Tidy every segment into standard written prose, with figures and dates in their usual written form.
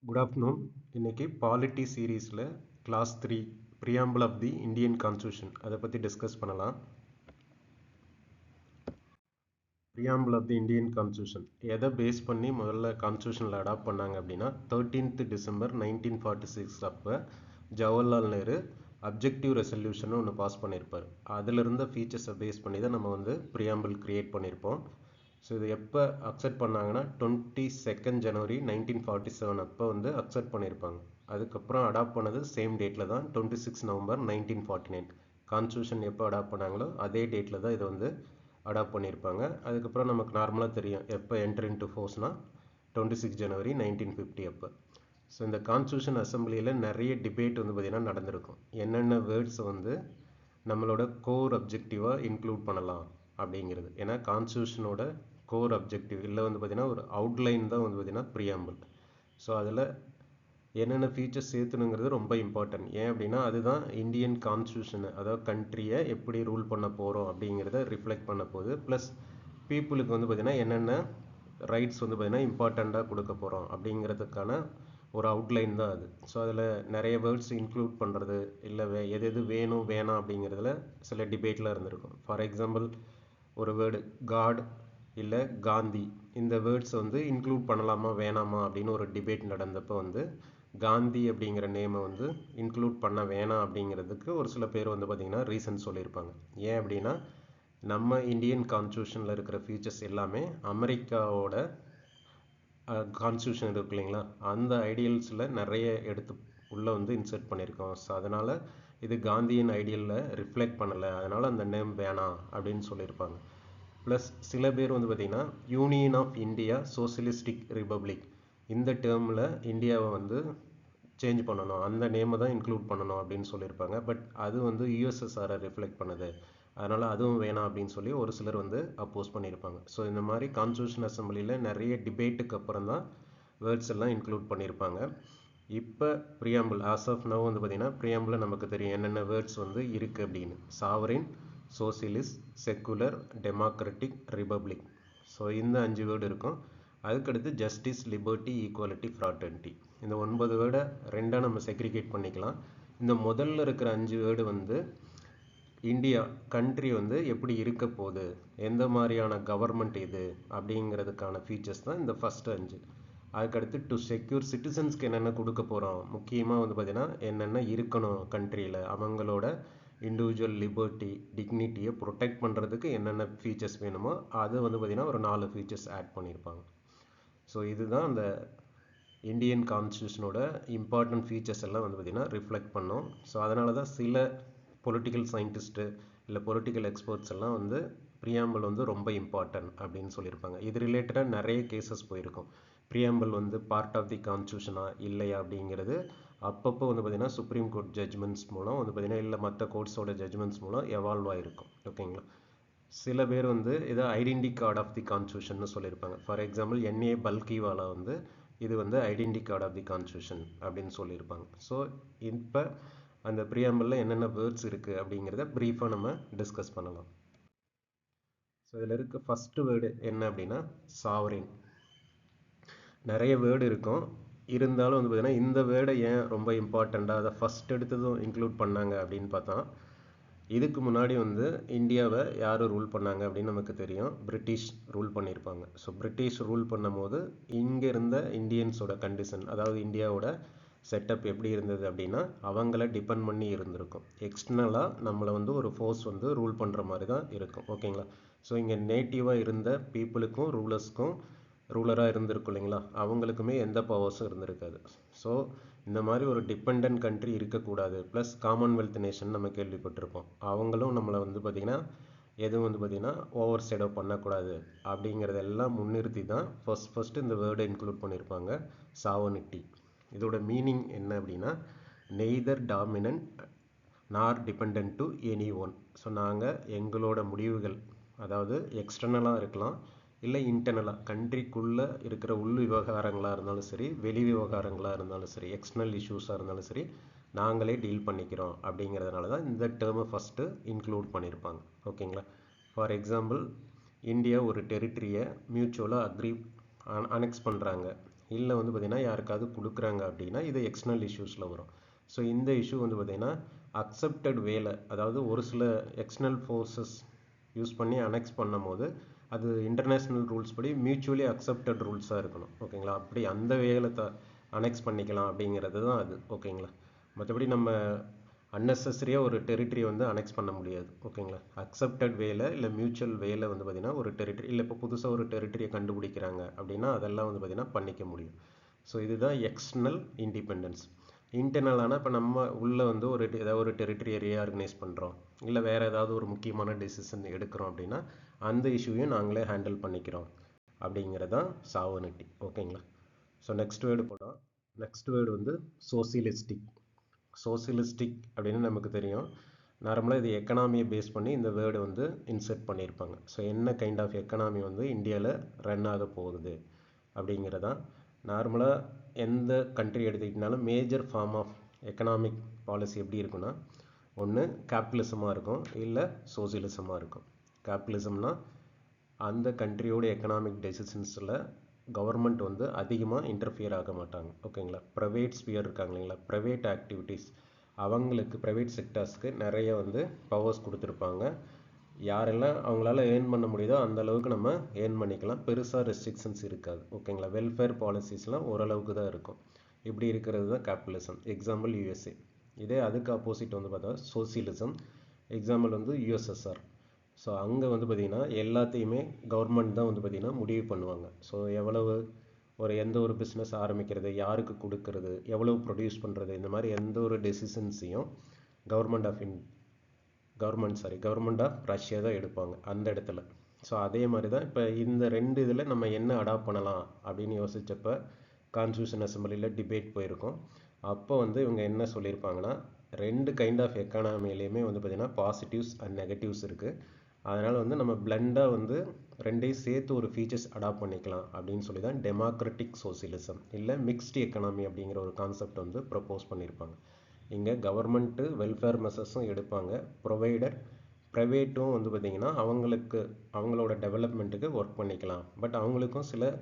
Good afternoon. இன்னைக்கு polity சீரீஸில் class 3 preamble of the Indian constitution அதை பற்றி டிஸ்கஸ் பண்ணலாம். Preamble of the Indian constitution எதை பேஸ் பண்ணி முதல்ல கான்ஸ்டியூஷனில் அடாப்ட் பண்ணாங்க அப்படின்னா 13th டிசம்பர் 1946 அப்போ ஜவஹர்லால் நேரு அப்ஜெக்டிவ் ரெசல்யூஷன் ஒன்று பாஸ் பண்ணியிருப்பார். அதில் இருந்த ஃபீச்சர்ஸை பேஸ் பண்ணி தான் நம்ம வந்து ப்ரியாம்பிள் க்ரியேட் பண்ணியிருப்போம். ஸோ இது எப்போ அக்செப்ட் பண்ணாங்கன்னா 22nd ஜனவரி 1947 அப்போ வந்து அக்செப்ட் பண்ணியிருப்பாங்க. அதுக்கப்புறம் அடாப்ட் பண்ணது சேம் டேட்டில் தான் 26 நவம்பர் 1949. கான்ஸ்டியூஷன் எப்போ அடாப்ட் பண்ணாங்களோ அதே டேட்டில் தான் இதை வந்து அடாப்ட் பண்ணியிருப்பாங்க. அதுக்கப்புறம் நமக்கு நார்மலாக தெரியும் எப்போ என்ட்ரு இன்டு ஃபோர்ஸ்னால் 26 ஜனவரி 1950 அப்போ. ஸோ இந்த கான்ஸ்டியூஷன் அசம்பிளியில் நிறைய டிபேட் வந்து பார்த்திங்கன்னா நடந்திருக்கும். என்னென்ன வேர்ட்ஸை வந்து நம்மளோட கோர் அப்ஜெக்டிவாக இன்க்ளூட் பண்ணலாம் அப்படிங்கிறது. ஏன்னா கான்ஸ்டியூஷனோட கோர் அப்ஜெக்டிவ் இல்லை வந்து பார்த்திங்கன்னா ஒரு அவுட்லைன் தான் வந்து பார்த்திங்கன்னா ப்ரியாம்பிள். ஸோ அதில் என்னென்ன ஃபீச்சர்ஸ் சேர்த்துணுங்கிறது ரொம்ப இம்பார்ட்டன்ட். ஏன் அப்படின்னா அதுதான் இந்தியன் கான்ஸ்டியூஷனை, அதாவது கண்ட்ரியை எப்படி ரூல் பண்ண போகிறோம் அப்படிங்கிறத ரிஃப்ளெக்ட் பண்ண போகுது. ப்ளஸ் பீப்புளுக்கு வந்து பார்த்திங்கன்னா என்னென்ன ரைட்ஸ் வந்து பார்த்திங்கன்னா இம்பார்ட்டண்ட்டாக கொடுக்க போகிறோம் அப்படிங்கிறதுக்கான ஒரு அவுட்லைன் தான் அது. ஸோ அதில் நிறைய வேர்ட்ஸ் இன்க்ளூட் பண்ணுறது இல்லை எது எது வேணும் வேணாம் அப்படிங்கிறதுல சில டிபேட்லாம் இருந்திருக்கும். ஃபார் எக்ஸாம்பிள் ஒரு வேர்டு காட் இல்லை காந்தி, இந்த வேர்ட்ஸ் வந்து இன்க்ளூட் பண்ணலாமா வேணாமா அப்படின்னு ஒரு டிபேட் நடந்தப்போ வந்து காந்தி அப்படிங்கிற நேமை வந்து இன்க்ளூட் பண்ண வேணாம் அப்படிங்கிறதுக்கு ஒரு சில பேர் வந்து பார்த்திங்கன்னா ரீசன் சொல்லியிருப்பாங்க. ஏன் அப்படின்னா நம்ம இந்தியன் கான்ஸ்டியூஷனில் இருக்கிற ஃபீச்சர்ஸ் எல்லாமே அமெரிக்காவோட கான்ஸ்டியூஷன் இருக்கு இல்லைங்களா, அந்த ஐடியல்ஸில் நிறைய எடுத்து உள்ளே வந்து இன்சர்ட் பண்ணியிருக்கோம். ஸோ அதனால் இது காந்தியின் ஐடியலில் ரிஃப்ளெக்ட் பண்ணலை, அதனால் அந்த நேம் வேணாம் அப்படின்னு சொல்லியிருப்பாங்க. ப்ளஸ் சில பேர் வந்து பார்த்திங்கன்னா union of India socialistic republic இந்த டேர்மில் இந்தியாவை வந்து சேஞ்ச் பண்ணணும், அந்த நேமை தான் இன்க்ளூட் பண்ணணும் அப்படின்னு சொல்லியிருப்பாங்க. பட் அது வந்து யூஎஸ்எஸ்ஆரை ரிஃப்ளெக்ட் பண்ணுது, அதனால் அதுவும் வேணாம் அப்படின்னு சொல்லி ஒரு சிலர் வந்து அப்போஸ் பண்ணியிருப்பாங்க. ஸோ இந்த மாதிரி கான்ஸ்டியூஷன் அசம்பிளியில் நிறைய டிபேட்டுக்கு அப்புறம் தான் வேர்ட்ஸ் எல்லாம் இன்க்ளூட் பண்ணியிருப்பாங்க. இப்போ ப்ரியாம்பிள் ஆஸ் ஆஃப் நவ் வந்து பார்த்திங்கன்னா ப்ரியாம்பிளில் நமக்கு தெரியும் என்னென்ன வேர்ட்ஸ் வந்து இருக்குது அப்படின்னு. Sovereign, socialist, secular, democratic, republic. So இந்த 5 வேர்டு இருக்கும். அதுக்கடுத்து ஜஸ்டிஸ், லிபர்ட்டி, ஈக்குவாலிட்டி, ஃப்ராட்டர்னிட்டி. இந்த 9 வேர்டை ரெண்டாக நம்ம செக்ரிகேட் பண்ணிக்கலாம். இந்த முதல்ல இருக்கிற 5 வேர்டு வந்து இந்தியா கண்ட்ரி வந்து எப்படி இருக்க போகுது, எந்த மாதிரியான கவர்மெண்ட் இது அப்படிங்கிறதுக்கான ஃபீச்சர்ஸ் தான் இந்த ஃபஸ்ட்டு 5. அதுக்கடுத்து டு செக்யூர் சிட்டிசன்ஸ்க்கு என்னென்ன கொடுக்க போகிறோம், முக்கியமாக வந்து பார்த்திங்கன்னா என்னென்ன இருக்கணும் கண்ட்ரியில், அவங்களோட இண்டிவிஜுவல் லிபர்ட்டி டிக்னிட்டியை ப்ரொடெக்ட் பண்ணுறதுக்கு என்னென்ன ஃபீச்சர்ஸ் வேணுமோ அது வந்து பார்த்திங்கன்னா ஒரு 4 ஃபீச்சர்ஸ் ஆட் பண்ணியிருப்பாங்க. ஸோ இதுதான் அந்த இந்தியன் கான்ஸ்டியூஷனோட இம்பார்ட்டன்ட் ஃபீச்சர்ஸ் எல்லாம் வந்து பார்த்திங்கன்னா ரிஃப்ளெக்ட் பண்ணோம். ஸோ அதனால தான் சில பொலிட்டிக்கல் சயின்டிஸ்ட்டு இல்லை பொலிட்டிக்கல் எக்ஸ்பர்ட்ஸ் எல்லாம் வந்து ப்ரியாம்பிள் வந்து ரொம்ப இம்பார்ட்டன்ட் அப்படின்னு சொல்லியிருப்பாங்க. இது ரிலேட்டடாக நிறைய கேசஸ் போயிருக்கும். ப்ரியாம்பிள் வந்து பார்ட் ஆஃப் தி கான்ஸ்டியூஷனா இல்லையா அப்படிங்கிறது அப்பப்போ வந்து பார்த்திங்கன்னா சுப்ரீம் கோர்ட் ஜட்ஜ்மெண்ட்ஸ் மூலம் வந்து பார்த்திங்கன்னா இல்லை மற்ற கோர்ட்ஸோட ஜட்ஜ்மெண்ட்ஸ் மூலம் எவால்வ் ஆகிருக்கும். ஓகேங்களா. சில பேர் வந்து இதை identity card of the constitution சொல்லியிருப்பாங்க. ஃபார் எக்ஸாம்பிள் என்ஏ பல்கிவாலா வந்து இது வந்து identity card of the constitution அப்படின்னு சொல்லியிருப்பாங்க. ஸோ இப்போ அந்த ப்ரியாம்பிளில் என்னென்ன வேர்ட்ஸ் இருக்குது அப்படிங்கிறத ப்ரீஃபாக நம்ம டிஸ்கஸ் பண்ணலாம். ஸோ இதில் இருக்க ஃபஸ்ட்டு வேர்டு என்ன அப்படின்னா சாவரின். நிறைய வேர்டு இருக்கும், இருந்தாலும் வந்து பார்த்திங்கன்னா இந்த வேர்டை ஏன் ரொம்ப இம்பார்ட்டண்ட்டாக அதை ஃபஸ்ட் எடுத்ததும் இன்க்ளூட் பண்ணாங்க அப்படின்னு பார்த்தா, இதுக்கு முன்னாடி வந்து இந்தியாவை யார் ரூல் பண்ணாங்க அப்படின்னு நமக்கு தெரியும், பிரிட்டிஷ் ரூல் பண்ணியிருப்பாங்க. ஸோ பிரிட்டிஷ் ரூல் பண்ணும் போது இங்கே இருந்த இந்தியன்ஸோட கண்டிஷன், அதாவது இந்தியாவோட செட்டப் எப்படி இருந்தது அப்படின்னா அவங்கள டிபெண்ட் பண்ணி இருந்திருக்கும். எக்ஸ்டர்னலாக நம்மளை வந்து ஒரு ஃபோர்ஸ் வந்து ரூல் பண்ணுற மாதிரி தான் இருக்கும். ஓகேங்களா. ஸோ இங்கே நேட்டிவாக இருந்த பீப்புளுக்கும் ரூலர்ஸ்க்கும் ரூலராக இருந்திருக்கும் இல்லைங்களா, அவங்களுக்குமே எந்த பவர்ஸும் இருந்திருக்காது. ஸோ இந்த மாதிரி ஒரு டிபெண்ட் கண்ட்ரி இருக்கக்கூடாது. ப்ளஸ் காமன்வெல்த் நேஷன் நம்ம கேள்விப்பட்டிருப்போம், அவங்களும் நம்மளை வந்து பார்த்திங்கன்னா எதுவும் வந்து பார்த்திங்கன்னா ஓவர் ஷேடோ பண்ணக்கூடாது அப்படிங்கிறதெல்லாம் முன்னிறுத்தி தான் ஃபஸ்ட்டு இந்த வேர்டை இன்க்ளூட் பண்ணியிருப்பாங்க, சாவர்னிட்டி. இதோட மீனிங் என்ன அப்படின்னா நெய்தர் டாமினன்ட் நார் depend to any one. So நாங்கள் எங்களோட முடிவுகள், அதாவது எக்ஸ்டர்னலாக இருக்கலாம் இல்லை இன்டர்னலாக கண்ட்ரிக்குள்ளே இருக்கிற உள் விவகாரங்களாக இருந்தாலும் சரி, வெளி விவகாரங்களாக இருந்தாலும் சரி, எக்ஸ்டர்னல் இஷ்யூஸாக இருந்தாலும் சரி, நாங்களே டீல் பண்ணிக்கிறோம் அப்படிங்கிறதுனால தான் இந்த டேர்மை ஃபஸ்ட்டு இன்க்ளூட் பண்ணியிருப்பாங்க. ஓகேங்களா. ஃபார் எக்ஸாம்பிள் இந்தியா ஒரு டெரிட்டரியை மியூச்சுவலாக அனெக்ஸ் பண்ணுறாங்க, இல்லை வந்து பார்த்திங்கன்னா யாருக்காவது கொடுக்குறாங்க அப்படின்னா இது எக்ஸ்டர்னல் இஷ்யூஸில் வரும். ஸோ இந்த இஷ்யூ வந்து பார்த்திங்கன்னா அக்செப்டட் வேல, அதாவது ஒரு சில எக்ஸ்டர்னல் ஃபோர்ஸஸ் யூஸ் பண்ணி அனெக்ஸ் பண்ணும் போது அது இன்டர்நேஷ்னல் ரூல்ஸ் படி மியூச்சுவலி அக்செப்டட் ரூல்ஸாக இருக்கணும். ஓகேங்களா, அப்படி அந்த வேலை அனெக்ஸ் பண்ணிக்கலாம் அப்படிங்கிறது தான் அது. ஓகேங்களா, மற்றபடி நம்ம அன்னெசரியாக ஒரு டெரிட்டரி வந்து அனெக்ஸ் பண்ண முடியாது. ஓகேங்களா, அக்செப்டட் வேலை இல்லை மியூச்சுவல் வேலை வந்து பார்த்திங்கன்னா ஒரு டெரிட்டரி இல்லை இப்போ புதுசாக ஒரு டெரிட்டரியை கண்டுபிடிக்கிறாங்க அப்படின்னா அதெல்லாம் வந்து பார்த்திங்கன்னா பண்ணிக்க முடியும். ஸோ இதுதான் எக்ஸ்டர்னல் இண்டிபெண்டன்ஸ். இன்டர்னலான இப்போ நம்ம உள்ளே வந்து ஏதாவது ஒரு டெரிட்டரியை ரீஆர்கனைஸ் பண்ணுறோம், இல்லை வேறு ஏதாவது ஒரு முக்கியமான டெசிஷன் எடுக்கிறோம் அப்படின்னா அந்த இஷ்யூவையும் நாங்களே ஹேண்டில் பண்ணிக்கிறோம் அப்படிங்கிறதான் சாவர்னிட்டி. ஓகேங்களா, ஸோ நெக்ஸ்ட் வேர்டு போனால் நெக்ஸ்ட் வேர்டு வந்து சோசியலிஸ்டிக். சோசியலிஸ்டிக் அப்படின்னு நமக்கு தெரியும். நார்மலாக இது எக்கனாமியை பேஸ் பண்ணி இந்த வேர்டு வந்து இன்செர்ட் பண்ணியிருப்பாங்க. ஸோ என்ன கைண்ட் ஆஃப் எக்கனாமி வந்து இந்தியாவில் ரன் ஆக போகுது அப்படிங்கிறதான். நார்மலாக எந்த கண்ட்ரி எடுத்துக்கிட்டாலும் major form of economic policy எப்படி இருக்குன்னா, ஒன்று கேபிட்டலிசமாக இருக்கும், இல்லை சோசியலிசமாக இருக்கும். கேபிட்டலிசம்னா அந்த கண்ட்ரியோட எக்கனாமிக் டெசிஷன்ஸில் கவர்மெண்ட் வந்து அதிகமாக இன்டர்ஃபியர் ஆக மாட்டாங்க. ஓகேங்களா, ப்ரைவேட் ஸ்பியர் இருக்காங்க இல்லைங்களா, ப்ரைவேட் ஆக்டிவிட்டீஸ், அவங்களுக்கு ப்ரைவேட் செக்டர்ஸ்க்கு நிறைய வந்து பவர்ஸ் கொடுத்துருப்பாங்க. யாரெல்லாம் அவங்களால ஏர்ன் பண்ண முடியுதோ அந்த அளவுக்கு நம்ம ஏர்ன் பண்ணிக்கலாம், பெருசாக ரெஸ்ட்ரிக்ஷன்ஸ் இருக்காது. ஓகேங்களா, வெல்ஃபேர் பாலிசிஸ்லாம் ஓரளவுக்கு தான் இருக்கும். இப்படி இருக்கிறது தான் கேபிட்டலிசம். Example USA. இதே அதுக்கு ஆப்போசிட் வந்து பார்த்தா சோசியலிசம். எக்ஸாம்பிள் வந்து யூஎஸ்எஸ்ஆர். ஸோ அங்கே வந்து பார்த்திங்கன்னா எல்லாத்தையுமே கவர்மெண்ட் தான் வந்து பார்த்திங்கன்னா முடிவு பண்ணுவாங்க. ஸோ எவ்வளவு எந்த ஒரு பிஸ்னஸ் ஆரம்பிக்கிறது, யாருக்கு கொடுக்கறது, எவ்வளவு ப்ரொடியூஸ் பண்ணுறது, இந்த மாதிரி எந்த ஒரு டெசிஷன்ஸையும் கவர்மெண்ட் ஆஃப் ரஷ்யா தான் எடுப்பாங்க அந்த இடத்துல. ஸோ அதே மாதிரி தான் இப்போ இந்த ரெண்டு இதில் நம்ம என்ன அடாப்ட் பண்ணலாம் அப்படின்னு யோசித்தப்போ கான்ஸ்டியூஷன் அசம்பிளியில் டிபேட் போயிருக்கோம். அப்போ வந்து இவங்க என்ன சொல்லியிருப்பாங்கன்னா, ரெண்டு கைண்ட் ஆஃப் எக்கானமிலையுமே வந்து பார்த்திங்கன்னா பாசிட்டிவ்ஸ் அண்ட் நெகட்டிவ்ஸ் இருக்குது. அதனால் வந்து நம்ம பிளெண்டாக வந்து ரெண்டையும் சேர்த்து ஒரு ஃபீச்சர்ஸ் அடாப்ட் பண்ணிக்கலாம் அப்படின்னு சொல்லி தான் டெமோக்ராட்டிக் சோசியலிசம் இல்லை மிக்ஸ்டு எக்கனாமி அப்படிங்கிற ஒரு கான்செப்ட் வந்து ப்ரப்போஸ் பண்ணியிருப்பாங்க. இங்கே கவர்மெண்ட்டு வெல்ஃபேர் மெசர்ஸும் எடுப்பாங்க, ப்ரொவைடர் ப்ரைவேட்டும் வந்து பார்த்திங்கன்னா அவங்களோட டெவலப்மெண்ட்டுக்கு ஒர்க் பண்ணிக்கலாம். பட் அவங்களுக்கும் சில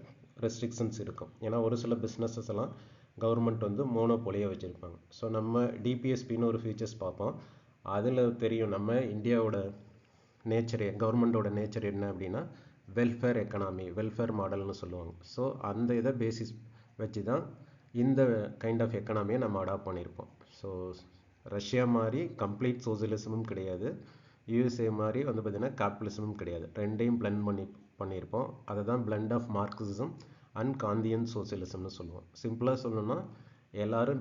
ரெஸ்ட்ரிக்ஷன்ஸ் இருக்கும். ஏன்னா ஒரு சில பிஸ்னஸஸ் எல்லாம் கவர்மெண்ட் வந்து மோனோபோலியாக வச்சுருப்பாங்க. ஸோ நம்ம டிபிஎஸ்பின்னு ஒரு ஃபீச்சர்ஸ் பார்ப்போம். அதில் தெரியும் நம்ம இந்தியாவோட கவர்மெண்ட்டோட நேச்சர் என்ன அப்படின்னா வெல்ஃபேர் எக்கனாமி, வெல்ஃபேர் மாடல்னு சொல்லுவாங்க. ஸோ அந்த இதை பேசிஸ் வச்சு தான் இந்த கைண்ட் ஆஃப் எக்கனாமியை நம்ம அடாப்ட் பண்ணியிருப்போம். ஸோ ரஷ்யா மாதிரி கம்ப்ளீட் சோசியலிசமும் கிடையாது, யூஎஸ்ஏ மாதிரி வந்து பார்த்திங்கன்னா கேபிட்டலிசமும் கிடையாது. ரெண்டையும் பிளெண்ட் பண்ணியிருப்போம். அதை தான் blend of Marxism and Gandhian சோசியலிசம்னு சொல்லுவோம். சிம்பிளாக சொல்லணும்னா எல்லோரும்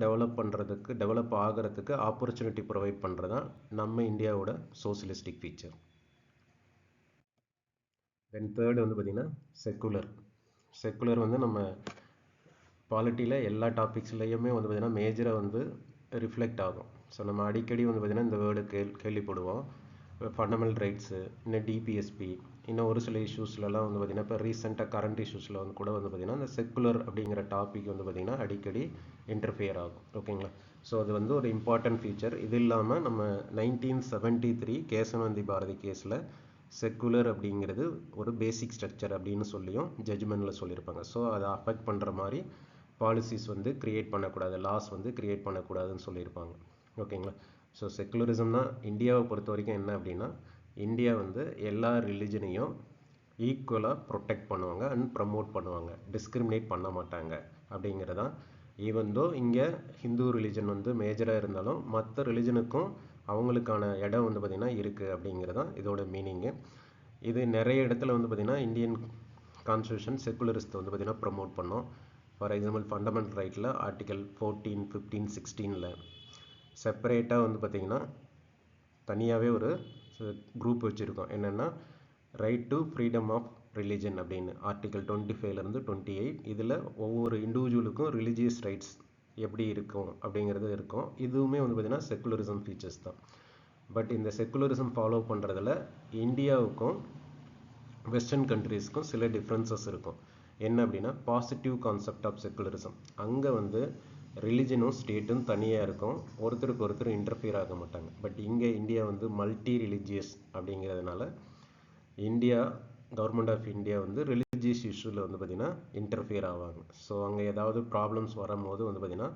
டெவலப் ஆகிறதுக்கு ஆப்பர்ச்சுனிட்டி ப்ரொவைட் பண்ணுறது தான் நம்ம இந்தியாவோட சோசியலிஸ்டிக் ஃபீச்சர். தென் தேர்டு வந்து பார்த்திங்கன்னா செக்குலர் வந்து நம்ம பாலிட்டியில் எல்லா டாபிக்ஸ்லேயுமே வந்து பார்த்திங்கன்னா மேஜராக வந்து ரிஃப்ளெக்ட் ஆகும். ஸோ நம்ம அடிக்கடி வந்து பார்த்திங்கன்னா இந்த வேர்டு கேள்விப்படுவோம். ஃபண்டமெண்டல் ரைட்ஸு, இன்னும் டிபிஎஸ்பி, இன்னும் ஒரு சில இஷ்யூஸ்லலாம் வந்து பார்த்திங்கன்னா இப்போ ரீசெண்டாக கரண்ட் இஷ்யூஸில் வந்து கூட வந்து பார்த்திங்கன்னா இந்த செக்குலர் அப்படிங்கிற டாபிக் வந்து பார்த்திங்கன்னா அடிக்கடி இன்டர்ஃபியர் ஆகும். ஓகேங்களா, ஸோ அது வந்து ஒரு இம்பார்ட்டன்ட் ஃபீச்சர். இது இல்லாமல் நம்ம 1973 கேசவந்தி பாரதி கேஸில் செக்குலர் அப்படிங்கிறது ஒரு பேசிக் ஸ்ட்ரக்சர் அப்படின்னு சொல்லியும் ஜட்ஜ்மெண்ட்டில் சொல்லியிருப்பாங்க. ஸோ அதை அஃபெக்ட் பண்ணுற மாதிரி பாலிசிஸ் வந்து கிரியேட் பண்ணக்கூடாது, லாஸ் வந்து கிரியேட் பண்ணக்கூடாதுன்னு சொல்லியிருப்பாங்க. ஓகேங்களா, ஸோ செக்குலரிசம்னா இந்தியாவை பொறுத்த வரைக்கும் என்ன அப்படின்னா, இந்தியா வந்து எல்லா ரிலிஜனையும் ஈக்குவலாக ப்ரொடெக்ட் பண்ணுவாங்க அண்ட் ப்ரமோட் பண்ணுவாங்க, டிஸ்கிரிமினேட் பண்ண மாட்டாங்க அப்படிங்கிறதான். ஈவன் தோ இங்கே ஹிந்து ரிலிஜன் வந்து மேஜராக இருந்தாலும் மற்ற ரிலிஜனுக்கும் அவங்களுக்கான இடம் வந்து பார்த்திங்கன்னா இருக்குது அப்படிங்கிறதான் இதோட மீனிங்கு. இது நிறைய இடத்துல வந்து பார்த்திங்கன்னா இந்தியன் கான்ஸ்டியூஷன் செக்குலரிஸ்ட்டை வந்து பார்த்திங்கன்னா ப்ரமோட் பண்ணோம். ஃபார் எக்ஸாம்பிள் ஃபண்டமெண்டல் ரைட்டில் ஆர்டிகல் 14, 15, 16 செப்பரேட்டாக வந்து பார்த்திங்கன்னா தனியாகவே ஒரு குரூப் வச்சுருக்கோம். என்னென்னா right to freedom of religion அப்படின்னு ஆர்டிகல் 25 28. இதில் ஒவ்வொரு இண்டிவிஜுவலுக்கும் ரிலீஜியஸ் ரைட்ஸ் எப்படி இருக்கும் அப்படிங்கிறது இருக்கும். இதுவுமே வந்து பார்த்திங்கன்னா செக்குலரிசம் ஃபீச்சர்ஸ் தான். பட் இந்த செக்குலரிசம் ஃபாலோ பண்ணுறதுல இந்தியாவுக்கும் வெஸ்டர்ன் கண்ட்ரீஸ்க்கும் சில டிஃப்ரென்சஸ் இருக்கும். என்ன அப்படின்னா பாசிட்டிவ் கான்செப்ட் ஆஃப் செக்குலரிசம். அங்கே வந்து ரிலிஜனும் ஸ்டேட்டும் தனியாக இருக்கும், ஒருத்தருக்கு ஒருத்தர் இன்டர்ஃபியர் ஆக மாட்டாங்க. பட் இங்கே இந்தியா வந்து மல்டி ரிலிஜியஸ் அப்படிங்கிறதுனால கவர்மெண்ட் ஆஃப் இந்தியா வந்து ரெஃப்யூஜிஸ் இஷ்யூவில் வந்து பார்த்திங்கன்னா இன்டர்ஃபியர் ஆவாங்க. ஸோ அங்கே ஏதாவது ப்ராப்ளம்ஸ் வரும்போது வந்து பார்த்திங்கன்னா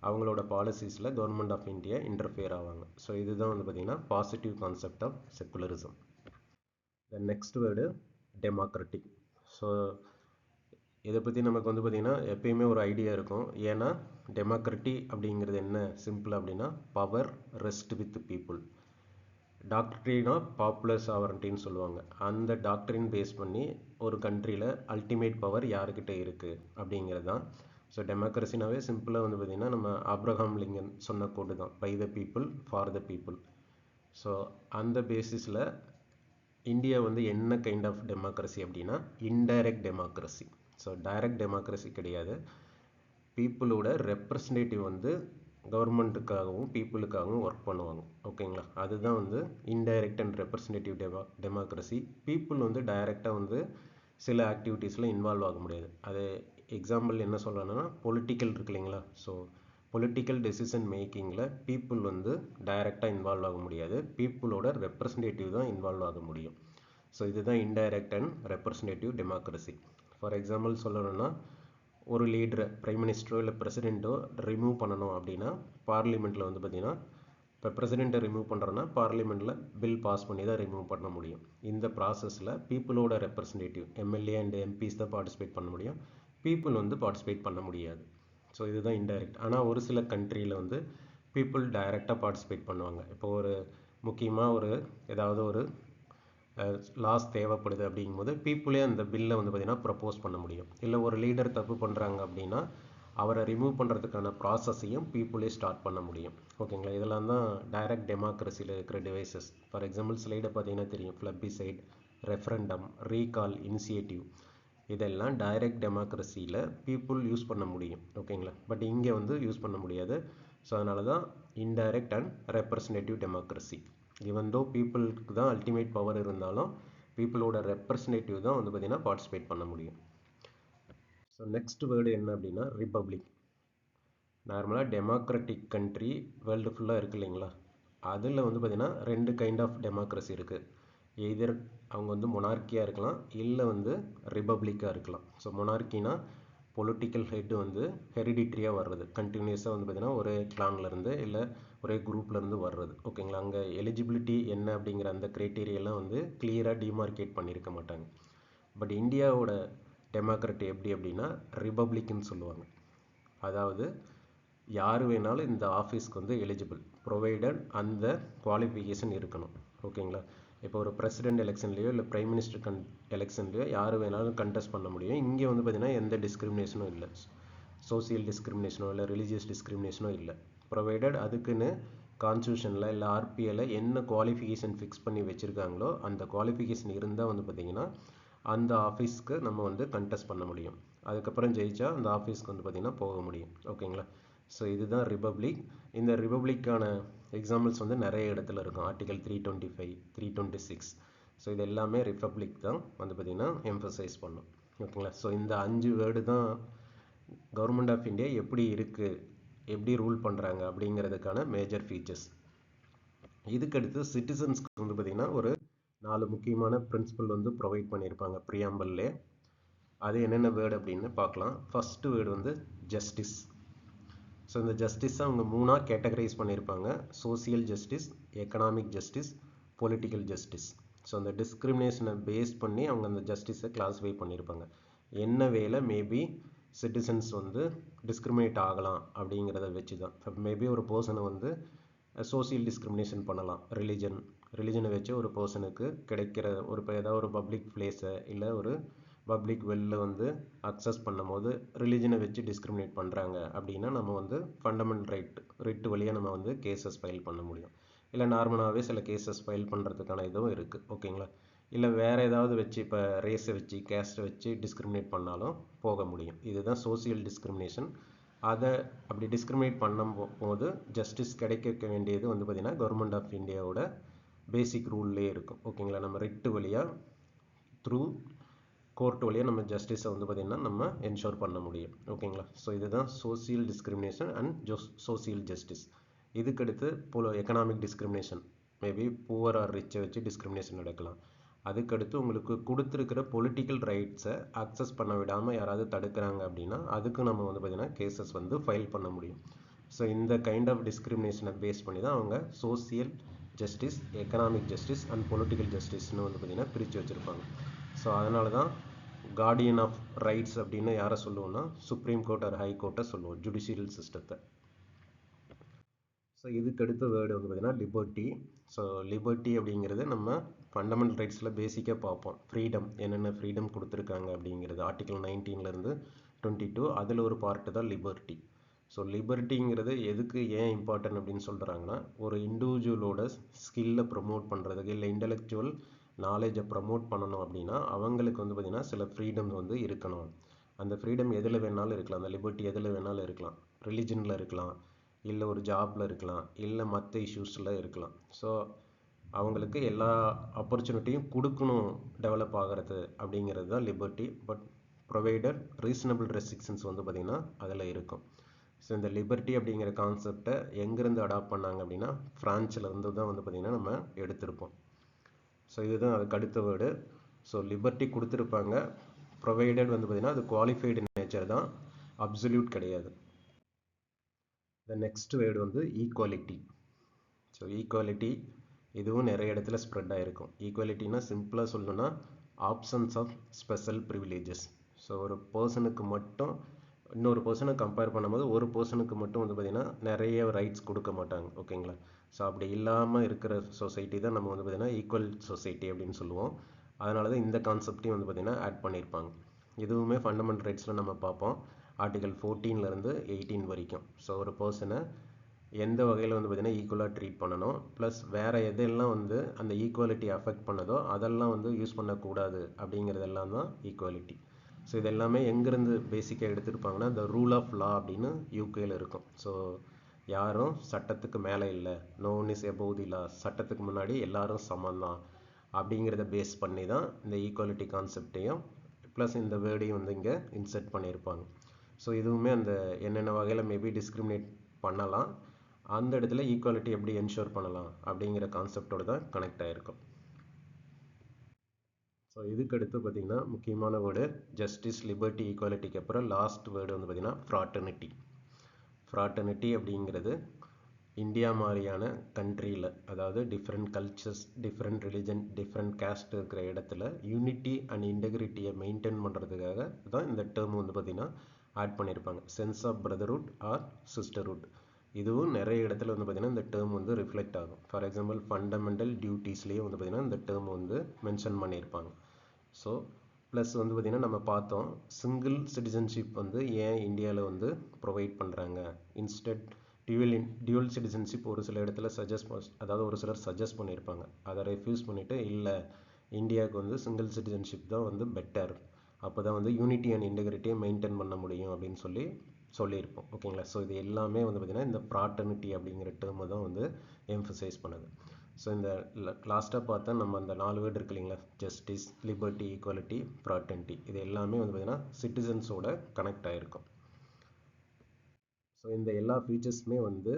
அவங்களோட பாலிசிஸில் கவர்மெண்ட் ஆஃப் இந்தியா இன்டர்ஃபியர் ஆவாங்க. ஸோ இதுதான் வந்து பார்த்திங்கன்னா positive concept of secularism. The next word democratic. So இதை பற்றி நமக்கு வந்து பார்த்திங்கன்னா எப்பயுமே ஒரு ஐடியா இருக்கும். ஏன்னா டெமோக்ரட்டி அப்படிங்கிறது என்ன சிம்பிள் அப்படின்னா power rest with people. Doctrine of popular சாவரண்டின்னு சொல்லுவாங்க. அந்த டாக்ட்ரின் பேஸ் பண்ணி ஒரு கண்ட்ரியில் அல்டிமேட் பவர் யாருக்கிட்ட இருக்குது அப்படிங்கிறது தான். ஸோ டெமோக்ரஸினாவே சிம்பிளாக வந்து பார்த்திங்கன்னா நம்ம ஆப்ரஹாம் லிங்கன் சொன்ன கோடு தான், by the people for the people. So அந்த பேசிஸில் இந்தியா வந்து என்ன கைண்ட் ஆஃப் டெமோக்ரஸி அப்படின்னா indirect democracy. So direct democracy கிடையாது. பீப்புளோட ரெப்ரசன்டேட்டிவ் வந்து கவர்மெண்ட்டுக்காகவும் பீப்புளுக்காகவும் ஒர்க் பண்ணுவாங்க. ஓகேங்களா, அதுதான் வந்து indirect and representative democracy. People வந்து டைரெக்டாக வந்து சில ஆக்டிவிட்டீஸில் இன்வால்வ் ஆக முடியாது. அது எக்ஸாம்பிள் என்ன சொல்லணும்னா பொலிட்டிக்கல் இருக்கு இல்லைங்களா. ஸோ பொலிட்டிக்கல் டெசிஷன் மேக்கிங்கில் பீப்புள் வந்து டைரெக்டாக இன்வால்வ் ஆக முடியாது. பீப்புளோட ரெப்ரசன்டேட்டிவ் தான் இன்வால்வ் ஆக முடியும். ஸோ இதுதான் indirect and representative democracy. For example சொல்லணும்னா ஒரு லீடரை பிரைம் மினிஸ்டரோ இல்லை பிரசிடெண்ட்டோ ரிமூவ் பண்ணணும் அப்படின்னா பார்லிமெண்ட்டில் வந்து பார்த்திங்கன்னா இப்போ பிரசிடெண்ட்டை ரிமூவ் பண்ணுறோன்னா பார்லிமெண்ட்டில் பில் பாஸ் பண்ணி தான் ரிமூவ் பண்ண முடியும். இந்த ப்ராசஸில் பீப்புளோட ரெப்ரசன்டேட்டிவ் எம்எல்ஏ அண்ட் எம்பிஸ் தான் பார்ட்டிசிபேட் பண்ண முடியும். பீப்புள் வந்து பார்ட்டிசிபேட் பண்ண முடியாது. ஸோ இதுதான் இன்டைரக்ட். ஆனால் ஒரு சில கண்ட்ரியில் வந்து பீப்புள் டைரெக்டாக பார்ட்டிசிபேட் பண்ணுவாங்க. இப்போ ஒரு முக்கியமாக ஒரு ஏதாவது ஒரு லாஸ் தேவைப்படுது அப்படிங்கும்போது பீப்புளே அந்த பில்லை வந்து பார்த்திங்கன்னா ப்ரப்போஸ் பண்ண முடியும். இல்லை ஒரு லீடர் தப்பு பண்ணுறாங்க அப்படின்னா அவரை ரிமூவ் பண்ணுறதுக்கான ப்ராசஸையும் பீப்புளே ஸ்டார்ட் பண்ண முடியும். ஓகேங்களா, இதெல்லாம் தான் டைரக்ட் டெமோக்ரஸியில் இருக்கிற டிவைசஸ். ஃபார் எக்ஸாம்பிள் ஸ்லைடை பார்த்தீங்கன்னா தெரியும், ஃப்ளபிசைட், ரெஃபரண்டம், ரீகால், இனிஷியேட்டிவ், இதெல்லாம் டைரக்ட் டெமோக்ரஸியில் பீப்புள் யூஸ் பண்ண முடியும். ஓகேங்களா, பட் இங்கே வந்து யூஸ் பண்ண முடியாது. ஸோ அதனால தான் indirect and representative democracy. Even though பீப்புளுக்கு தான் அல்டிமேட் பவர் இருந்தாலும் பீப்புளோட ரெப்ரசன்டேட்டிவ் தான் வந்து பார்த்திங்கன்னா பார்ட்டிசிபேட் பண்ண முடியும். ஸோ நெக்ஸ்ட் வேர்டு என்ன அப்படின்னா ரிப்பப்ளிக். நார்மலாக டெமோக்ராட்டிக் கண்ட்ரி வேர்ல்டு ஃபுல்லாக இருக்குது இல்லைங்களா, அதில் வந்து பார்த்திங்கன்னா ரெண்டு கைண்ட் ஆஃப் டெமோக்ரஸி இருக்குது. எய்தர் அவங்க வந்து மொனார்க்கியாக இருக்கலாம், இல்லை வந்து ரிப்பப்ளிக்காக இருக்கலாம். ஸோ மொனார்க்கினா பொலிட்டிக்கல் ஹெட் வந்து ஹெரிடிட்ரியாக வர்றது, கண்டினியூஸாக வந்து பார்த்திங்கன்னா ஒரே கிளான்லேருந்து இல்லை ஒரே குரூப்லேருந்து வர்றது. ஓகேங்களா, அங்கே எலிஜிபிலிட்டி என்ன அப்படிங்கிற அந்த க்ரைட்டீரியெல்லாம் வந்து கிளியராக டிமார்க்கேட் பண்ணியிருக்க மாட்டாங்க. பட் இந்தியாவோட டெமோக்ராட்டி எப்படி அப்படின்னா ரிப்பப்ளிக்னு சொல்லுவாங்க. அதாவது யார் வேணாலும் இந்த ஆஃபீஸ்க்கு வந்து எலிஜிபிள், ப்ரொவைடட் அந்த குவாலிஃபிகேஷன் இருக்கணும். ஓகேங்களா, இப்போ ஒரு பிரசிடென்ட் எலெக்ஷன்லேயோ இல்லை பிரைம் மினிஸ்டர் எலெக்ஷன்லேயோ யார் வேணாலும் கண்டெஸ்ட் பண்ண முடியும். இங்கே வந்து பார்த்திங்கன்னா எந்த டிஸ்கிரிமினேஷனும் இல்லை, சோசியல் டிஸ்கிரிமினேஷனோ இல்லை ரிலீஜியஸ் டிஸ்கிரிமினேஷனோ இல்லை. ப்ரொவைடட் அதுக்குன்னு கான்ஸ்டியூஷனில் இல்லை ஆர்பிஐயில் என்ன குவாலிஃபிகேஷன் ஃபிக்ஸ் பண்ணி வச்சுருக்காங்களோ அந்த குவாலிஃபிகேஷன் இருந்தால் வந்து பார்த்திங்கன்னா அந்த ஆஃபீஸ்க்கு நம்ம வந்து கண்டெஸ்ட் பண்ண முடியும். அதுக்கப்புறம் ஜெயிச்சா அந்த ஆஃபீஸ்க்கு வந்து பார்த்திங்கன்னா போக முடியும். ஓகேங்களா, ஸோ இதுதான் ரிப்பப்ளிக். இந்த ரிப்பப்ளிக்கான எக்ஸாம்பிள்ஸ் வந்து நிறைய இடத்துல இருக்கும். ஆர்டிகல் 325, 326. ஸோ இது எல்லாமே ரிப்பப்ளிக் தான் வந்து பார்த்திங்கன்னா எம்ஃபசைஸ் பண்ணும். ஓகேங்களா, ஸோ இந்த 5 வேர்டு தான் கவர்மெண்ட் ஆஃப் இந்தியா எப்படி இருக்குது, எப்படி ரூல் பண்ணுறாங்க அப்படிங்கிறதுக்கான மேஜர் ஃபீச்சர்ஸ். இதுக்கடுத்து சிட்டிசன்ஸ்க்கு வந்து பார்த்திங்கன்னா ஒரு 4 முக்கியமான பிரின்சிபல் வந்து ப்ரொவைட் பண்ணியிருப்பாங்க ப்ரியாம்பிள்லே. அது என்னென்ன வேர்டு அப்படின்னு பார்க்கலாம். ஃபஸ்ட்டு வேர்டு வந்து ஜஸ்டிஸ். ஸோ இந்த ஜஸ்டிஸை அவங்க 3ஆக கேட்டகரைஸ் பண்ணியிருப்பாங்க: social justice, economic justice, political justice. So அந்த டிஸ்கிரிமினேஷனை பேஸ் பண்ணி அவங்க அந்த ஜஸ்டிஸை கிளாஸிஃபை பண்ணியிருப்பாங்க. என்ன வேலை மேபி சிட்டிசன்ஸ் வந்து டிஸ்கிரிமினேட் ஆகலாம் அப்படிங்கிறத வச்சு தான். மேபி ஒரு பர்சனை வந்து சோசியல் டிஸ்கிரிமினேஷன் பண்ணலாம். ரிலிஜனை வச்சு ஒரு பர்சனுக்கு கிடைக்கிற ஒரு ஏதாவது ஒரு பப்ளிக் பிளேஸை இல்லை ஒரு பப்ளிக் வெல்ல வந்து அக்சஸ் பண்ணும் போது ரிலிஜனை வச்சு டிஸ்கிரிமினேட் பண்ணுறாங்க அப்படின்னா நம்ம வந்து ஃபண்டமெண்டல் ரிட் வழியாக நம்ம வந்து கேசஸ் ஃபைல் பண்ண முடியும். இல்லை நார்மலாகவே சில கேசஸ் ஃபைல் பண்ணுறதுக்கான இதுவும் இருக்குது. ஓகேங்களா, இல்லை வேறு ஏதாவது வச்சு இப்போ ரேஸை வச்சு கேஸ்ட்டை வச்சு டிஸ்கிரிமினேட் பண்ணாலும் போக முடியும். இதுதான் சோசியல் டிஸ்கிரிமினேஷன். அதை அப்படி டிஸ்கிரிமினேட் பண்ணும் போது ஜஸ்டிஸ் கிடைக்க வேண்டியது வந்து பார்த்திங்கன்னா கவர்மெண்ட் ஆஃப் இந்தியாவோட பேசிக் ரூல்லே இருக்கும். ஓகேங்களா, நம்ம ரிட்டு வழியாக த்ரூ கோர்ட் வழியாக நம்ம ஜஸ்டிஸை வந்து பார்த்திங்கன்னா நம்ம என்ஷோர் பண்ண முடியும். ஓகேங்களா, ஸோ இதுதான் social discrimination and social justice. இதுக்கடுத்து economic discrimination, maybe poor or ரிச்சை வச்சு டிஸ்கிரிமினேஷன் நடக்கலாம். அதுக்கடுத்து உங்களுக்கு கொடுத்துருக்கிற பொலிட்டிக்கல் ரைட்ஸை அக்சஸ் பண்ண விடாமல் யாராவது தடுக்கிறாங்க அப்படின்னா அதுக்கு நம்ம வந்து பார்த்திங்கன்னா கேசஸ் வந்து ஃபைல் பண்ண முடியும். ஸோ இந்த கைண்ட் ஆஃப் டிஸ்கிரிமினேஷனை பேஸ் பண்ணி தான் அவங்க social justice, economic justice and political ஜஸ்டிஸ்னு வந்து பார்த்திங்கன்னா பிரித்து வச்சுருப்பாங்க. ஸோ அதனால தான் கார்டியன் ஆஃப் ரைட்ஸ் அப்படின்னு யாரை சொல்லுவோம்னா சுப்ரீம் கோர்ட் ஆர் ஹை கோர்ட்டை சொல்லுவோம், ஜுடிஷியல் சிஸ்டத்தை. ஸோ இதுக்கு அடுத்த வேர்டு வந்து பார்த்திங்கன்னா லிபர்ட்டி. ஸோ லிபர்ட்டி அப்படிங்கிறது நம்ம ஃபண்டமெண்டல் ரைட்ஸில் பேசிக்காக பார்ப்போம். ஃப்ரீடம், என்னென்ன ஃப்ரீடம் கொடுத்துருக்காங்க அப்படிங்கிறது ஆர்டிகல் 19 22 அதில் ஒரு பார்ட்டு தான் லிபர்ட்டி. ஸோ லிபர்ட்டிங்கிறது எதுக்கு ஏன் இம்பார்ட்டன்ட் அப்படின்னு சொல்கிறாங்கன்னா, ஒரு இண்டிவிஜுவலோட ஸ்கில்லை ப்ரமோட் பண்ணுறதுக்கு இல்லை இன்டெலெக்சுவல் நாலேஜை ப்ரமோட் பண்ணணும் அப்படின்னா அவங்களுக்கு வந்து பார்த்திங்கன்னா சில ஃப்ரீடம் வந்து இருக்கணும். அந்த ஃப்ரீடம் எதில் வேணாலும் இருக்கலாம், அந்த லிபர்ட்டி எதில் வேணாலும் இருக்கலாம். ரிலிஜனில் இருக்கலாம், இல்லை ஒரு ஜாபில் இருக்கலாம், இல்லை மற்ற இஷ்யூஸில் இருக்கலாம். ஸோ அவங்களுக்கு எல்லா ஆப்பர்ச்சுனிட்டியும் கொடுக்கணும் டெவலப் ஆகிறது அப்படிங்கிறது தான் liberty. But provided reasonable restrictions வந்து பார்த்திங்கன்னா அதில் இருக்கும். ஸோ இந்த லிபர்ட்டி அப்படிங்கிற கான்செப்டை எங்கேருந்து அடாப்ட் பண்ணாங்க அப்படின்னா ஃப்ரான்ஸில் இருந்து தான் வந்து பார்த்திங்கன்னா நம்ம எடுத்திருப்போம். ஸோ இதுதான் அதுக்கு அடுத்த வேர்டு. ஸோ லிபர்ட்டி கொடுத்துருப்பாங்க, ப்ரொவைடட் வந்து பார்த்திங்கன்னா அது குவாலிஃபைடு நேச்சர் தான், அப்சல்யூட் கிடையாது. த நெக்ஸ்ட் வேர்டு வந்து ஈக்குவாலிட்டி. ஸோ ஈக்குவாலிட்டி இதுவும் நிறைய இடத்துல ஸ்ப்ரெட் ஆகிருக்கும். ஈக்குவாலிட்டினா சிம்பிளாக சொல்லணும்னா options of special privileges. So ஒரு பர்சனுக்கு மட்டும் இன்னொரு பர்சனை கம்பேர் பண்ணும்போது ஒரு பர்சனுக்கு மட்டும் வந்து பார்த்திங்கன்னா நிறைய ரைட்ஸ் கொடுக்க மாட்டாங்க, ஓகேங்களா. ஸோ அப்படி இல்லாமல் இருக்கிற சொசைட்டி தான் நம்ம வந்து பார்த்திங்கன்னா ஈக்குவல் சொசைட்டி அப்படின்னு சொல்லுவோம். அதனால தான் இந்த கான்செப்டையும் வந்து பார்த்திங்கன்னா ஆட் பண்ணியிருப்பாங்க. இதுவுமே ஃபண்டமெண்டல் ரைட்ஸில் நம்ம பார்ப்போம், ஆர்டிகல் 14 18 வரைக்கும். ஸோ ஒரு பர்சனை எந்த வகையில் வந்து பார்த்திங்கன்னா ஈக்குவலாக ட்ரீட் பண்ணணும், ப்ளஸ் வேறு எதெல்லாம் வந்து அந்த ஈக்குவாலிட்டி அஃபெக்ட் பண்ணதோ அதெல்லாம் வந்து யூஸ் பண்ணக்கூடாது அப்படிங்கிறதெல்லாம் தான் ஈக்குவாலிட்டி. ஸோ இது எல்லாமே எங்கேருந்து பேசிக்காக எடுத்துருப்பாங்கன்னா இந்த ரூல் ஆஃப் லா அப்படின்னு யூகேயில் இருக்கும். ஸோ யாரும் சட்டத்துக்கு மேலே இல்லை, நோ ஒன் இஸ் எபோவ் தி லா, சட்டத்துக்கு முன்னாடி எல்லாரும் சமம் தான் அப்படிங்கிறத பேஸ் பண்ணி தான் இந்த ஈக்குவாலிட்டி கான்செப்டையும் ப்ளஸ் இந்த வேர்டையும் வந்து இங்கே இன்செர்ட் பண்ணியிருப்பாங்க. ஸோ இதுவுமே அந்த என்னென்ன வகையில் மேபி டிஸ்கிரிமினேட் பண்ணலாம், அந்த இடத்துல ஈக்குவாலிட்டி எப்படி என்ஷூர் பண்ணலாம் அப்படிங்கிற கான்செப்டோடு தான் கனெக்ட் ஆகிருக்கும். ஸோ இதுக்கு அடுத்து பார்த்திங்கன்னா முக்கியமான வேர்டு ஜஸ்டிஸ், லிபர்ட்டி, ஈக்குவாலிட்டிக்கு அப்புறம் லாஸ்ட் வேர்டு வந்து பார்த்திங்கன்னா ஃப்ராட்டர்னிட்டி. ஃப்ராட்டர்னிட்டி அப்படிங்கிறது இந்தியா மாதிரியான கண்ட்ரியில், அதாவது different cultures, different religion, different caste இருக்கிற இடத்துல யூனிட்டி அண்ட் இன்டெகிரிட்டியை மெயின்டைன் பண்ணுறதுக்காக தான் இந்த டேர்ம் வந்து பார்த்திங்கன்னா ஆட் பண்ணியிருப்பாங்க. Sense of brotherhood or sisterhood. இதுவும் நிறைய இடத்துல வந்து பார்த்திங்கன்னா இந்த டேர்ம் வந்து ரிஃப்ளெக்ட் ஆகும். ஃபார் எக்ஸாம்பிள் ஃபண்டமெண்டல் டியூட்டிஸ்லேயே வந்து பார்த்திங்கன்னா இந்த டேர்ம் வந்து மென்ஷன் பண்ணியிருப்பாங்க. ஸோ ப்ளஸ் வந்து பார்த்திங்கன்னா நம்ம பார்த்தோம் சிங்கிள் சிட்டிசன்ஷிப் வந்து ஏன் இந்தியாவில் வந்து ப்ரொவைட் பண்ணுறாங்க, இன்ஸ்டெட் டியூவல் சிட்டிசன்ஷிப் ஒரு சில இடத்துல அதாவது ஒரு சிலர் சஜஸ்ட் பண்ணியிருப்பாங்க. அதை ரெஃப்யூஸ் பண்ணிவிட்டு இல்லை இந்தியாவுக்கு வந்து சிங்கிள் சிட்டிசன்ஷிப் தான் வந்து பெட்டர், அப்போ தான் வந்து யூனிட்டி அண்ட் இன்டெகிரிட்டியை மெயின்டைன் பண்ண முடியும் அப்படின்னு சொல்லியிருப்போம், ஓகேங்களா. ஸோ இது எல்லாமே வந்து பார்த்திங்கன்னா இந்த ஃப்ராட்டர்னிட்டி அப்படிங்கிற டேர்மை தான் வந்து எம்ஃபசைஸ் பண்ணுது. ஸோ இந்த லாஸ்ட்டாக பார்த்தா நம்ம அந்த 4 வேர்டு இருக்கு இல்லைங்களா, ஜஸ்டிஸ், லிபர்ட்டி, ஈக்குவாலிட்டி, ஃப்ராட்டர்னிட்டி, இது எல்லாமே வந்து பார்த்திங்கன்னா சிட்டிசன்ஸோட கனெக்ட் ஆகிருக்கும். ஸோ இந்த எல்லா ஃபீச்சர்ஸுமே வந்து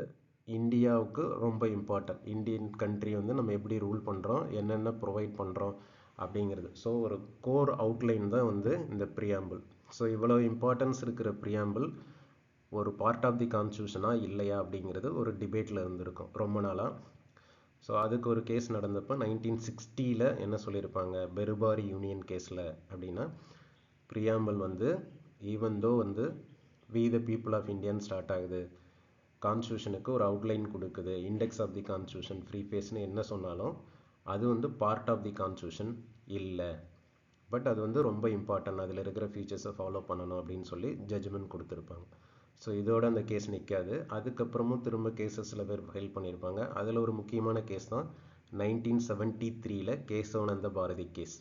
இந்தியாவுக்கு ரொம்ப இம்பார்ட்டன்ட். இந்தியன் கண்ட்ரி வந்து நம்ம எப்படி ரூல் பண்ணுறோம், என்னென்ன ப்ரொவைட் பண்ணுறோம் அப்படிங்கிறது. ஸோ ஒரு கோர் அவுட்லைன் தான் வந்து இந்த ப்ரியாம்பிள். ஸோ இவ்வளோ இம்பார்ட்டன்ஸ் இருக்கிற ப்ரியாம்பிள் ஒரு பார்ட் ஆஃப் தி கான்ஸ்டியூஷனாக இல்லையா அப்படிங்கிறது ஒரு டிபேட்டில் இருந்திருக்கும் ரொம்ப நாளாக. ஸோ அதுக்கு ஒரு கேஸ் நடந்தப்போ 1960 என்ன சொல்லியிருப்பாங்க பெருபாரி யூனியன் கேஸில் அப்படின்னா, ப்ரியாம்பிள் வந்து ஈவன் தோ வந்து வி த பீப்புள் ஆஃப் இந்தியான்னு ஸ்டார்ட் ஆகுது, கான்ஸ்டியூஷனுக்கு ஒரு அவுட்லைன் கொடுக்குது, இண்டெக்ஸ் ஆஃப் தி கான்ஸ்டியூஷன், ஃப்ரீ ஃபேஸ்னு என்ன சொன்னாலும் அது வந்து பார்ட் ஆஃப் தி கான்ஸ்டியூஷன் இல்லை, பட் அது வந்து ரொம்ப இம்பார்ட்டன்ட், அதில் இருக்கிற ஃபீச்சர்ஸை ஃபாலோ பண்ணணும் அப்படின்னு சொல்லி ஜட்ஜ்மெண்ட் கொடுத்துருப்பாங்க. ஸோ இதோட அந்த கேஸ் நிற்காது. அதுக்கப்புறமும் திரும்ப கேஸஸ் சில பேர் ஃபைல் பண்ணியிருப்பாங்க. அதில் ஒரு முக்கியமான கேஸ் தான் 1973 கேசவானந்த பாரதி கேஸ்.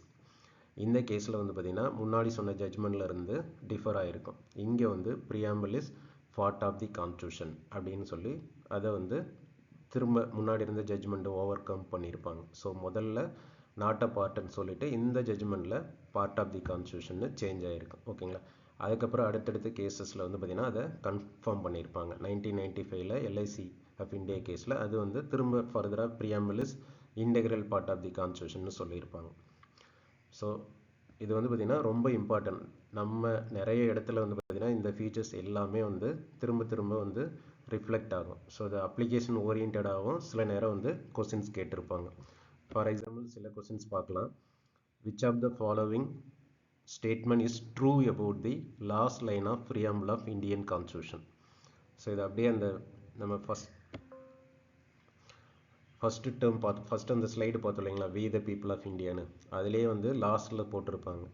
இந்த கேஸில் வந்து பார்த்திங்கன்னா முன்னாடி சொன்ன ஜட்ஜ்மெண்ட்லேருந்து டிஃபர் ஆகிருக்கும். இங்கே வந்து preamble is part of the constitution அப்படின்னு சொல்லி அதை வந்து திரும்ப முன்னாடி இருந்த ஜட்ஜ்மெண்ட்டை ஓவர் கம் பண்ணியிருப்பாங்க. ஸோ முதல்ல நாட் அ பார்ட்னு சொல்லிட்டு இந்த ஜட்ஜ்மெண்ட்டில் part of the constitution change ஆகிருக்கும், ஓகேங்களா. அதுக்கப்புறம் அடுத்தடுத்த கேசஸில் வந்து பார்த்திங்கன்னா அதை கன்ஃபார்ம் பண்ணியிருப்பாங்க. 1995 எல்ஐசி ஆஃப் இந்தியா கேஸில் அது வந்து திரும்ப ஃபர்தராக preamble is integral part of the constitution சொல்லியிருப்பாங்க. ஸோ இது வந்து பார்த்திங்கன்னா ரொம்ப இம்பார்ட்டன்ட். நம்ம நிறைய இடத்துல வந்து பார்த்திங்கன்னா இந்த ஃபீச்சர்ஸ் எல்லாமே வந்து திரும்ப திரும்ப வந்து ரிஃப்ளெக்ட் ஆகும். ஸோ இது அப்ளிகேஷன் ஓரியன்டாகவும் சில நேரம் வந்து கொஸ்டின்ஸ் கேட்டிருப்பாங்க. ஃபார் எக்ஸாம்பிள் சில கொஸ்டின்ஸ் பார்க்கலாம். Which of the following statement is true about the last line of preamble of Indian Constitution. So இது அப்படியே அந்த நம்ம ஃபஸ்ட்டு டேர்ம் ஃபஸ்ட் அந்த ஸ்லைடு பார்த்தோம் இல்லைங்களா, வி த பீப்புள் ஆஃப் இந்தியான்னு, அதிலே வந்து லாஸ்ட்டில் போட்டிருப்பாங்க.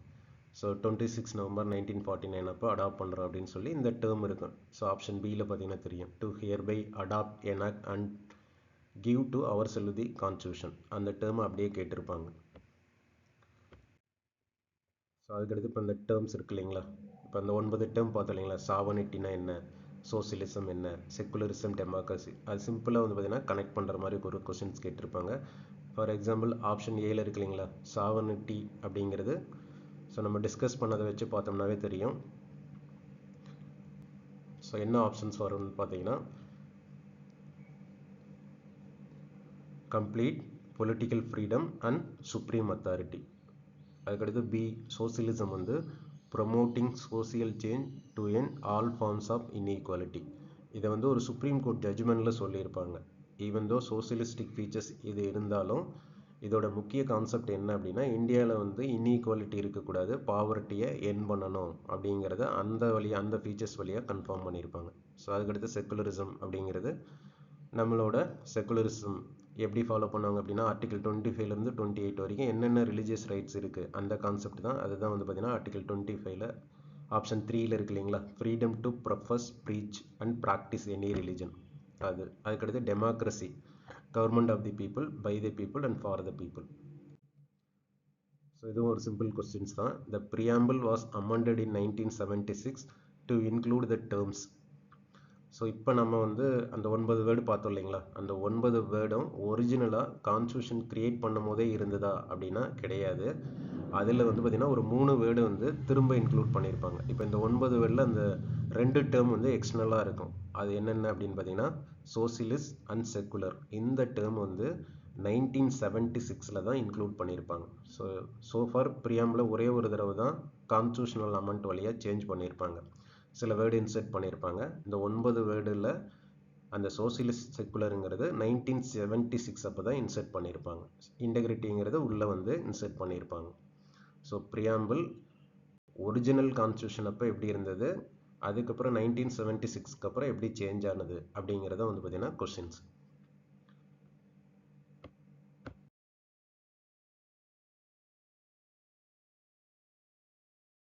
ஸோ 26 நவம்பர் 1949 அப்போ அடாப்ட் பண்ணுறோம் அப்படின்னு சொல்லி இந்த டேர்ம் இருக்கும். ஸோ ஆப்ஷன் பியில் பார்த்தீங்கன்னா தெரியும், do hereby adopt enact and give to ourselves the constitution, அந்த டேர்ம் அப்படியே கேட்டிருப்பாங்க. ஸோ அதுக்கடுத்து இப்போ இந்த டேர்ம்ஸ் இருக்கு இல்லைங்களா, இப்போ அந்த 9 டேர்ம் பார்த்தோம் இல்லைங்களா, சாவனிட்டினா என்ன, சோசியலிசம் என்ன, செக்குலரிசம், டெமோக்ரஸி, அது சிம்பிளாக வந்து பார்த்தீங்கன்னா கனெக்ட் பண்ணுற மாதிரி ஒரு கொஸ்டின்ஸ் கேட்டிருப்பாங்க. ஃபார் எக்ஸாம்பிள் ஆப்ஷன் ஏல இருக்கு இல்லைங்களா, சாவனிட்டி அப்படிங்கிறது ஸோ நம்ம டிஸ்கஸ் பண்ணதை வச்சு பார்த்தோம்னாவே தெரியும். ஸோ என்ன ஆப்ஷன்ஸ் வரும்னு பார்த்தீங்கன்னா, complete political freedom and supreme authority. அதுக்கடுத்து பி சோசியலிசம் வந்து promoting social change to end all forms of inequality. இதை வந்து ஒரு சுப்ரீம் கோர்ட் ஜட்ஜ்மெண்ட்டில் சொல்லியிருப்பாங்க. ஈவன் தோ சோசியலிஸ்டிக் ஃபீச்சர்ஸ் இது இருந்தாலும் இதோட முக்கிய கான்செப்ட் என்ன அப்படின்னா, இந்தியாவில் வந்து இன்இக்வாலிட்டி இருக்கக்கூடாது, பாவர்ட்டியை என் பண்ணணும் அப்படிங்கிறத அந்த ஃபீச்சர்ஸ் வழியாக கன்ஃபார்ம் பண்ணியிருப்பாங்க. ஸோ அதுக்கடுத்து செக்குலரிசம் அப்படிங்கிறது நம்மளோட செக்குலரிசம் எப்படி ஃபாலோ பண்ணுவாங்க அப்படின்னா, ஆர்டிகல் 25லேருந்து 28 வரைக்கும் என்னென்ன ரிலீஜியஸ் ரைட்ஸ் இருக்குது அந்த கான்செப்ட் தான். அதுதான் வந்து பார்த்தீங்கன்னா ஆர்டிகல் 25ல் ஆப்ஷன் 3ல் இருக்கு இல்லைங்களா, freedom to profess, preach and practise any religion. அதுக்கடுத்து democracy, government of the people, by the people and for the people. So இதுவும் ஒரு சிம்பிள் கொஸ்டின்ஸ் தான். The preamble was amended in 1976 to include the terms. So இப்போ நம்ம வந்து அந்த 9 word பார்த்தோம் இல்லைங்களா, அந்த 9 வேர்டும் ஒரிஜினலாக கான்ஸ்டியூஷன் கிரியேட் பண்ணும் போதே இருந்ததா அப்படின்னா கிடையாது. அதில் வந்து பார்த்திங்கன்னா ஒரு 3 வேர்டு வந்து திரும்ப இன்க்ளூட் பண்ணியிருப்பாங்க. இப்போ இந்த 9 வேர்டில் அந்த 2 டேர்ம் வந்து எக்ஸ்டர்னலாக இருக்கும். அது என்னென்ன அப்படின்னு பார்த்தீங்கன்னா, சோசியலிஸ்ட் அண்ட் செக்குலர். இந்த டேர்ம் வந்து 1976 தான் இன்க்ளூட் பண்ணியிருப்பாங்க. ஸோ ஃபார் ப்ரியாம்பில் ஒரே ஒரு தடவை தான் கான்ஸ்டியூஷனல் அமெண்ட் வழியாக சேஞ்ச் பண்ணியிருப்பாங்க, சில வேர்டு இன்சர்ட் பண்ணியிருப்பாங்க. இந்த 9 வேர்டில் அந்த சோசியலிஸ்ட் செக்குலருங்கிறது 1976 அப்போ தான் இன்சர்ட் பண்ணியிருப்பாங்க. இன்டெகிரிட்டிங்கிறது உள்ளே வந்து இன்சர்ட் பண்ணியிருப்பாங்க. ஸோ ப்ரியாம்பிள் ஒரிஜினல் கான்ஸ்டியூஷன் அப்போ எப்படி இருந்தது, அதுக்கப்புறம் 1976க்கு அப்புறம் எப்படி சேஞ்ச் ஆனது அப்படிங்கிறத வந்து பார்த்தீங்கன்னா கொஸ்டின்ஸ்.